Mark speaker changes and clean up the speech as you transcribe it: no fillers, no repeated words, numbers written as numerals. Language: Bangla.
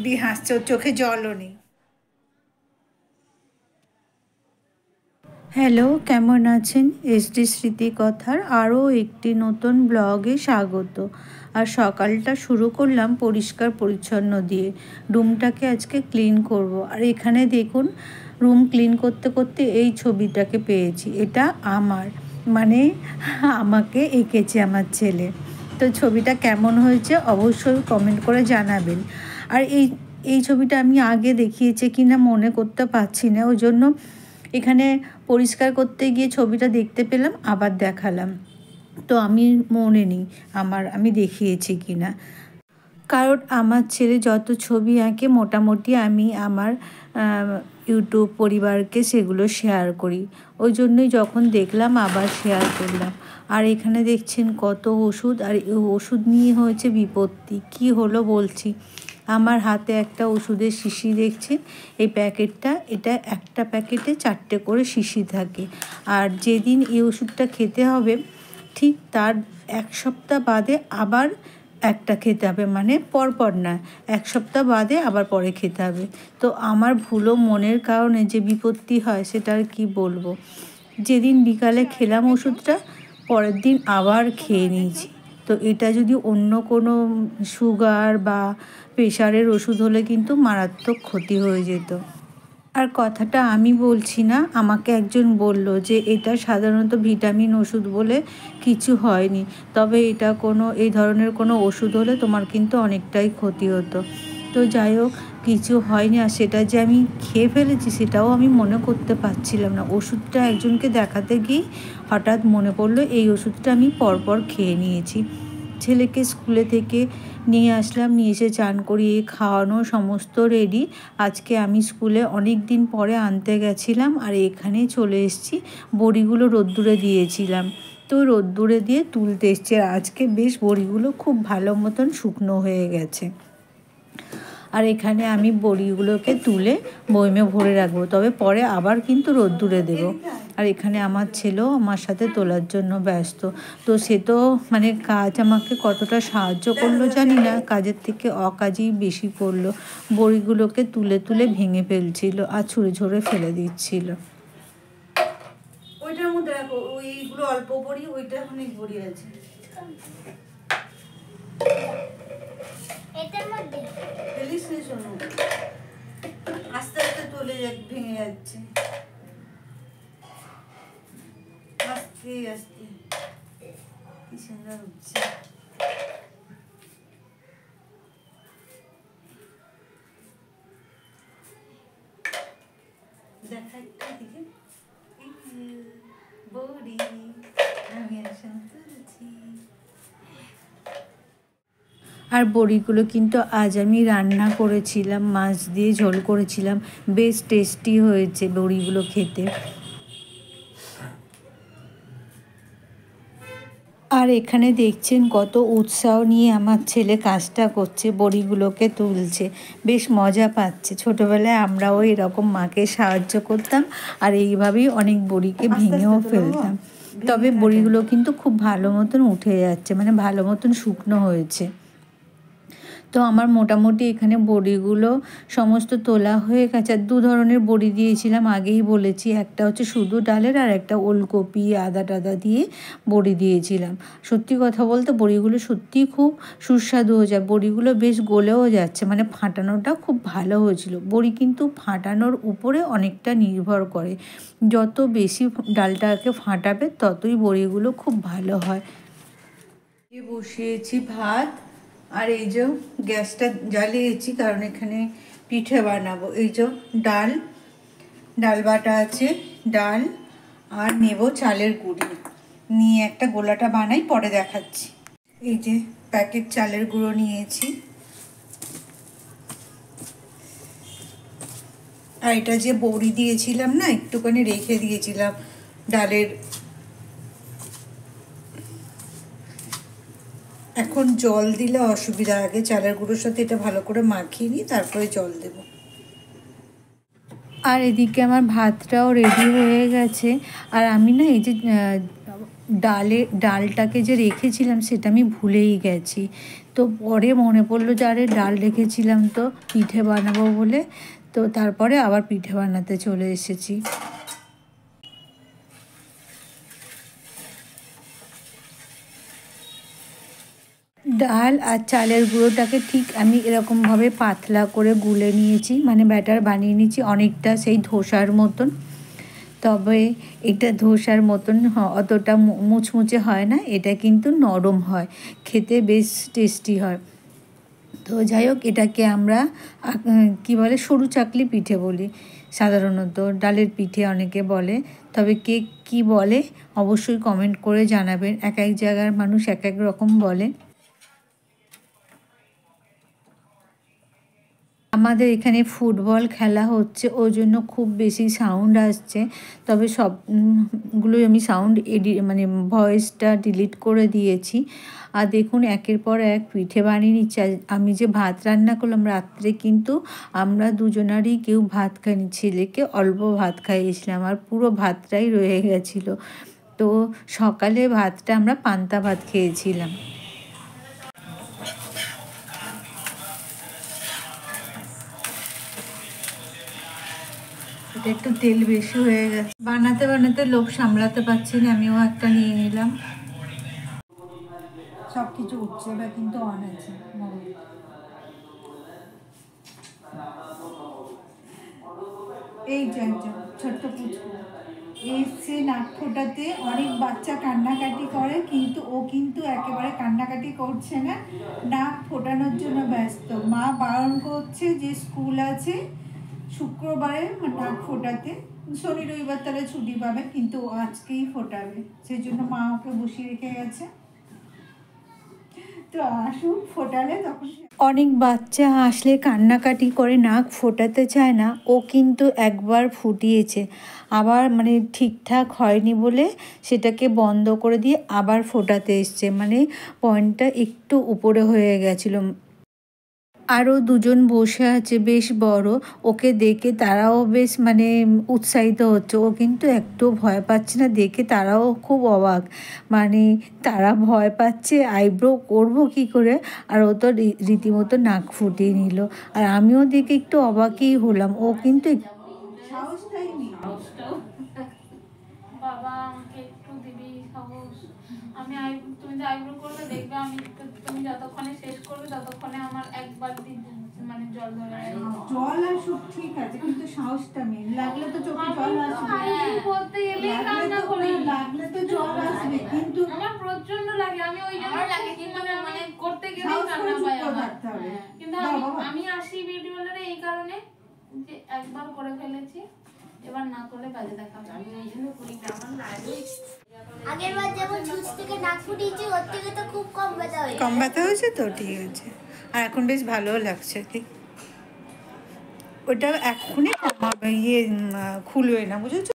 Speaker 1: হেব্বি হাসছে, ওর চোখে জলও নেই। হ্যালো, কেমন আছেন? এসডি স্মৃতি কথার আরও একটি নতুন ব্লগে স্বাগত। আর সকালটা শুরু করলাম পরিষ্কার পরিচ্ছন্ন দিয়ে। রুমটাকে আজকে ক্লিন করব। আর এখানে দেখুন, রুম ক্লিন করতে করতে এই ছবিটাকে পেয়েছি। এটা আমার, মানে আমাকে এঁকেছে আমার ছেলে। তো ছবিটা কেমন হয়েছে অবশ্যই কমেন্ট করে জানাবেন। আর এই ছবিটা আমি আগে দেখিয়েছি কিনা মনে করতে পারছি না, ওই জন্য এখানে পরিষ্কার করতে গিয়ে ছবিটা দেখতে পেলাম, আবার দেখালাম। তো আমি মনে নেই আমি দেখিয়েছি কিনা। কারণ আমার ছেলে যত ছবি আঁকে মোটামুটি আমি আমার ইউটিউব পরিবারকে সেগুলো শেয়ার করি, ওই জন্যই যখন দেখলাম আবার শেয়ার করলাম। আর এখানে দেখছেন কত ওষুধ, আর এই ওষুধ নিয়ে হয়েছে বিপত্তি। কি হলো বলছি। আমার হাতে একটা ওষুধের শিশি দেখছেন, এই প্যাকেটটা, এটা একটা প্যাকেটে 4টে করে শিশি থাকে। আর যেদিন এই ওষুধটা খেতে হবে ঠিক তার 1 সপ্তাহ বাদে আবার একটা খেতে হবে, মানে পরপর না, 1 সপ্তাহ বাদে আবার পরে খেতে হবে। তো আমার ভুলো মনের কারণে যে বিপত্তি হয় সেটা আর কি বলবো। যেদিন বিকালে খেলাম ওষুধটা, পরের দিন আবার খেয়ে নিয়েছি। তো এটা যদি অন্য কোনো সুগার বা প্রেশারের ওষুধ হলে কিন্তু মারাত্মক ক্ষতি হয়ে যেত। আর কথাটা আমি বলছি না, আমাকে একজন বলল যে এটা সাধারণত ভিটামিন ওষুধ বলে কিছু হয়নি, তবে এটা এই ধরনের কোনো ওষুধ হলে তোমার কিন্তু অনেকটাই ক্ষতি হতো। তো যাই হোক, কিছু হয়নি। আর সেটা যে আমি খেয়ে ফেলেছি সেটাও আমি মনে করতে পারছিলাম না। ওষুধটা একজনকে দেখাতে গিয়ে হঠাৎ মনে পড়লো এই ওষুধটা আমি পরপর খেয়ে নিয়েছি। ছেলেকে স্কুলে থেকে নিয়ে আসলাম, নিয়ে এসে চান করিয়ে খাওয়ানো সমস্ত রেডি। আজকে আমি স্কুলে অনেক দিন পরে আনতে গেছিলাম, আর এখানে চলে এসেছি। বড়িগুলো রোদ্দুরে দিয়েছিলাম, তো রোদ্দুরে দিয়ে তুলতে এসছি। আর আজকে বেশ বড়িগুলো খুব ভালো মতন শুকনো হয়ে গেছে। আর এখানে আমি বড়িগুলোকে তুলে বয়মে ভরে রাখবো, তবে পরে আবার কিন্তু রোদ্দুরে দেবো। আর এখানে আমার ছেলেও আমার সাথে তোলার জন্য ব্যস্ত। তো সে তো মানে কাজ আমাকে কতটা সাহায্য করলো জানি না, কাজের থেকে অকাজই বেশি করলো। বড়িগুলোকে তুলে তুলে ভেঙে ফেলছিল আর ছুঁড়ে ছুঁড়ে ফেলে দিচ্ছিল। ওইটার মধ্যে রাখো, ওইগুলো অল্প বড়ি, ওইটা অনেক বড়ি আছে। ফেলিস নি শোনো, আস্তে আস্তে তুলে ভেঙে যাচ্ছে, আস্তে আস্তে। কি সুন্দর হচ্ছে। দেখা দিকে বড়ি আমি একসঙ্গে তুলছি। আর বড়িগুলো কিন্তু আজ আমি রান্না করেছিলাম, মাছ দিয়ে ঝোল করেছিলাম, বেশ টেস্টি হয়েছে বড়িগুলো খেতে। আর এখানে দেখছেন কত উৎসাহ নিয়ে আমার ছেলে কাজটা করছে, বড়িগুলোকে তুলছে, বেশ মজা পাচ্ছে। ছোটোবেলায় আমরাও এরকম মাকে সাহায্য করতাম, আর এইভাবেই অনেক বড়িকে ভেঙেও ফেলতাম। তবে বড়িগুলো কিন্তু খুব ভালো মতন উঠে যাচ্ছে, মানে ভালো মতন শুকনো হয়েছে। তো আমার মোটামুটি এখানে বড়িগুলো সমস্ত তোলা হয়ে গেছে। আর 2 ধরনের বড়ি দিয়েছিলাম, আগেই বলেছি। একটা হচ্ছে শুধু ডালের, আর একটা ওলকপি আদা টাদা দিয়ে বড়ি দিয়েছিলাম। সত্যি কথা বলতে বড়িগুলো সত্যিই খুব সুস্বাদু হয়ে যায়। বড়িগুলো বেশ গলেও যাচ্ছে, মানে ফাটানোটা খুব ভালো হয়েছিল। বড়ি কিন্তু ফাটানোর উপরে অনেকটা নির্ভর করে, যত বেশি ডালটাকে ফাটাবে ততই বড়িগুলো খুব ভালো হয়। বসিয়েছি ভাত, আর এই যে গ্যাসটা জ্বালিয়েছি কারণ এখানে পিঠে বানাবো। এই যে ডাল বাটা আছে, ডাল আর নেব চালের গুঁড়ি, নিয়ে একটা গোলাটা বানাই, পরে দেখাচ্ছি। এই যে প্যাকেট চালের গুঁড়ো নিয়েছি। আর এটা যে বড়ি দিয়েছিলাম না, একটুখানি রেখে দিয়েছিলাম ডালের। এখন জল দিলে অসুবিধা, আগে চালের গুঁড়োর সাথে এটা ভালো করে মাখিয়ে নিই, তারপরে জল দেব। আর এদিকে আমার ভাতটাও রেডি হয়ে গেছে। আর আমি না এই যে ডালটাকে যে রেখেছিলাম সেটা আমি ভুলেই গেছি। তো পরে মনে পড়লো যে আরে ডাল রেখেছিলাম তো পিঠে বানাবো বলে, তো তারপরে আবার পিঠে বানাতে চলে এসেছি। ডাল আর চালের গুঁড়োটাকে ঠিক আমি এরকমভাবে পাতলা করে গুলে নিয়েছি, মানে ব্যাটার বানিয়ে নিয়েছি অনেকটা সেই ধোসার মতন। তবে এটা ধোসার মতন অতটা মুচমুচে হয় না, এটা কিন্তু নরম হয়, খেতে বেশ টেস্টি হয়। তো যাই হোক, এটাকে আমরা কি বলে সরু চাকলি পিঠে বলি সাধারণত, ডালের পিঠে অনেকে বলে। তবে কে কী বলে অবশ্যই কমেন্ট করে জানাবেন, এক এক জায়গার মানুষ এক এক রকম বলে। আমাদের এখানে ফুটবল খেলা হচ্ছে, ওই জন্য খুব বেশি সাউন্ড আসছে। তবে সবগুলোই আমি সাউন্ড মানে ভয়েসটা ডিলিট করে দিয়েছি। আর দেখুন একের পর এক পিঠে বানিয়ে নিচ্ছি। আমি যে ভাত রান্না করলাম রাত্রে, কিন্তু আমরা দুজনারই কেউ ভাত খাইনি, ছেলেকে অল্প ভাত খাইয়েছিলাম আর পুরো ভাতটাই রয়ে গেছিলো। তো সকালে ভাতটা আমরা পান্তা ভাত খেয়েছিলাম। এটা একটু তেল বেশি হয়ে গেছে, বানাতে বানাতে লোভ সামলাতে পারছি না, আমিও একটা নিয়ে নিলাম। সব কিছু উঠছে, এবার কিন্তু অন আছে। এই যে একজন ছোট্ট পুচকু এসছে নাক ফোটাতে, অনেক বাচ্চা কান্নাকাটি করে, কিন্তু ও কিন্তু একেবারে কান্নাকাটি করছে না, নাক ফোটানোর জন্য ব্যস্ত। মা বারণ করছে যে স্কুল আছে শুক্রবারে নাক ফোটাতে, শনি রবিবার তাহলে ছুটি পাবে, কিন্তু আজকেই ফোটাবে, সেই জন্য মা ওকে বসিয়ে রেখে গেছে। তো আসুক, ফোটালে তখন। অনেক বাচ্চা আসলে কান্নাকাটি করে, নাক ফোটাতে চায় না, ও কিন্তু একবার ফুটিয়েছে, আবার মানে ঠিকঠাক হয়নি বলে সেটাকে বন্ধ করে দিয়ে আবার ফোটাতে এসছে, মানে পয়েন্টটা একটু উপরে হয়ে গেছিলো। আরও দুজন বসে আছে বেশ বড়, ওকে দেখে তারাও বেশ মানে উৎসাহিত হচ্ছে, ও কিন্তু একটু ভয় পাচ্ছে না, দেখে তারাও খুব অবাক, মানে তারা ভয় পাচ্ছে আইব্রো করবো কী করে, আর ও তো রীতিমতো নাক ফুটিয়ে নিল। আর আমিও দেখে একটু অবাকই হলাম, ও কিন্তু সাহসটাই নেই।
Speaker 2: বাবা আমাকে একটু দিবি সাহস, আমি তুমি যে আইব্রো করবে দেখবে, আমি তুমি যতক্ষণে শেষ করবে ততক্ষণে আমার এক বালতি মানে জল ধরে
Speaker 1: জল আসুক ঠিক আছে, কিন্তু সাহসটা মেন, লাগলে তো চোখে জল আসবে,
Speaker 2: বলতে গেলে কান্না করি,
Speaker 1: লাগলে তো জল আসবে, কিন্তু
Speaker 2: আমার প্রচন্ড লাগে, আমি ওই জন্য লাগে কি মানে করতে গেলেই কান্না পাই আমার। কিন্তু আমি আসি বিউটি পার্লারে এই কারণে যে একবার করে ফেলেছি, এবার না করলে কাজে দেখাবে, আমি এই জন্য করি না। আমার লাগে
Speaker 3: আগের বার যেমন ছুঁচ থেকে নাক ফুটিয়েছি, ওর থেকে তো খুব কম ব্যথা হয়েছে।
Speaker 1: কম ব্যথা হয়েছে তো ঠিক আছে, আর এখন বেশ ভালোও লাগছে। কি ওটা এখনই খুলবে না, বুঝেছো?